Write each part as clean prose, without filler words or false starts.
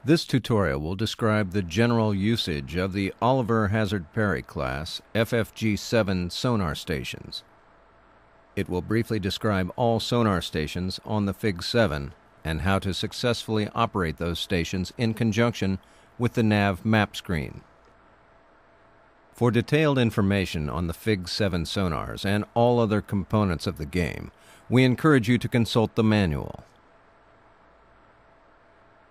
This tutorial will describe the general usage of the Oliver Hazard Perry class FFG 7 sonar stations. It will briefly describe all sonar stations on the FFG 7 and how to successfully operate those stations in conjunction with the nav map screen. For detailed information on the FFG 7 sonars and all other components of the game, we encourage you to consult the manual.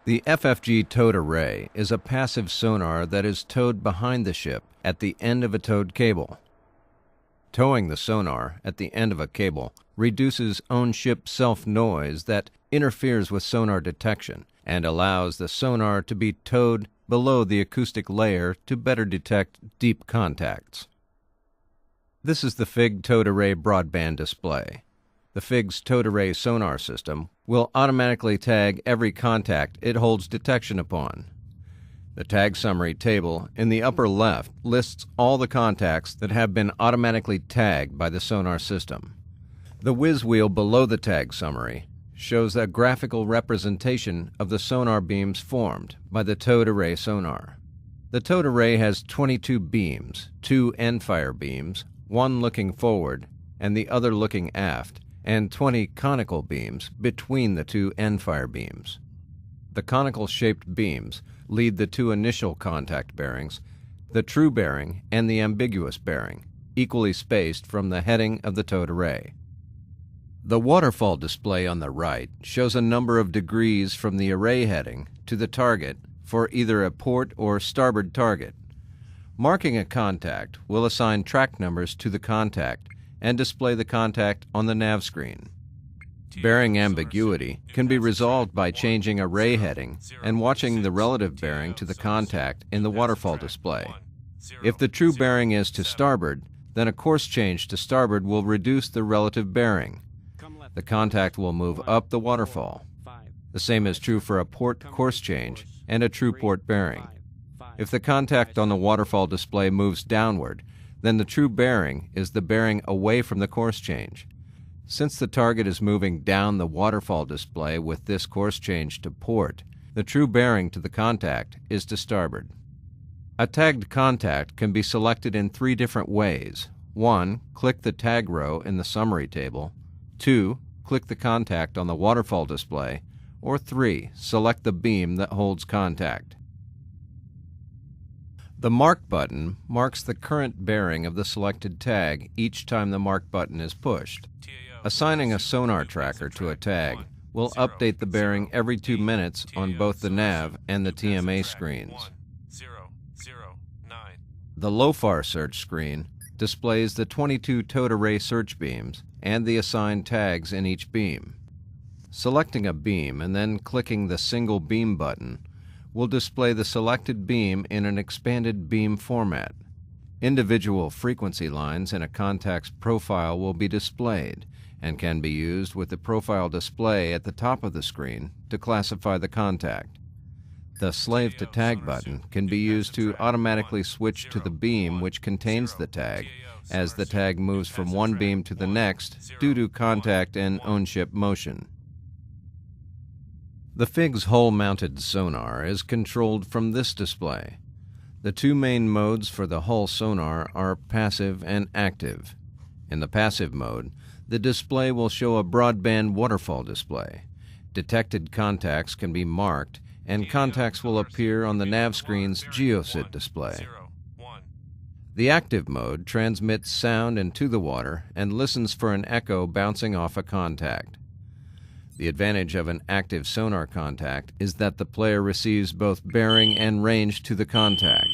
The FFG towed array is a passive sonar that is towed behind the ship at the end of a towed cable. Towing the sonar at the end of a cable reduces on-ship self-noise that interferes with sonar detection and allows the sonar to be towed below the acoustic layer to better detect deep contacts. This is the FFG towed array broadband display. The FFG's towed array sonar system will automatically tag every contact it holds detection upon. The tag summary table in the upper left lists all the contacts that have been automatically tagged by the sonar system. The whiz wheel below the tag summary shows a graphical representation of the sonar beams formed by the towed array sonar. The towed array has 22 beams, 2 end-fire beams, one looking forward and the other looking aft, and 20 conical beams between the 2 end-fire beams. The conical-shaped beams lead the 2 initial contact bearings, the true bearing and the ambiguous bearing, equally spaced from the heading of the towed array. The waterfall display on the right shows a number of degrees from the array heading to the target for either a port or starboard target. Marking a contact will assign track numbers to the contact and display the contact on the nav screen. Bearing ambiguity can be resolved by changing array heading and watching the relative bearing to the contact in the waterfall display. If the true bearing is to starboard, then a course change to starboard will reduce the relative bearing. The contact will move up the waterfall. The same is true for a port course change and a true port bearing. If the contact on the waterfall display moves downward, then the true bearing is the bearing away from the course change. Since the target is moving down the waterfall display with this course change to port, the true bearing to the contact is to starboard. A tagged contact can be selected in 3 different ways. 1. Click the tag row in the summary table. 2. Click the contact on the waterfall display. Or 3. Select the beam that holds contact. The Mark button marks the current bearing of the selected tag each time the Mark button is pushed. Assigning a sonar tracker to a tag will update the bearing every 2 minutes on both the nav and the TMA screens. The LOFAR search screen displays the 22 towed array search beams and the assigned tags in each beam. Selecting a beam and then clicking the single beam button will display the selected beam in an expanded beam format. Individual frequency lines in a contact's profile will be displayed and can be used with the profile display at the top of the screen to classify the contact. The Slave to Tag button can be used to automatically switch to the beam which contains the tag as the tag moves from one beam to the next due to contact and on-ship motion. The FFG's hull-mounted sonar is controlled from this display. The 2 main modes for the hull sonar are passive and active. In the passive mode, the display will show a broadband waterfall display. Detected contacts can be marked, and contacts will appear on the nav screen's GeoSit display. The active mode transmits sound into the water and listens for an echo bouncing off a contact. The advantage of an active sonar contact is that the player receives both bearing and range to the contact.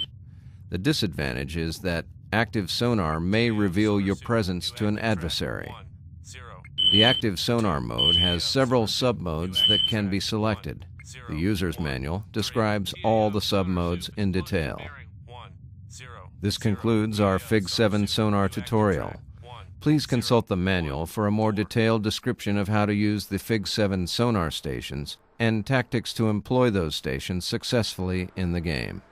The disadvantage is that active sonar may reveal your presence to an adversary. The active sonar mode has several sub-modes that can be selected. The user's manual describes all the sub-modes in detail. This concludes our FFG 7 sonar tutorial. Please consult the manual for a more detailed description of how to use the FFG 7 sonar stations and tactics to employ those stations successfully in the game.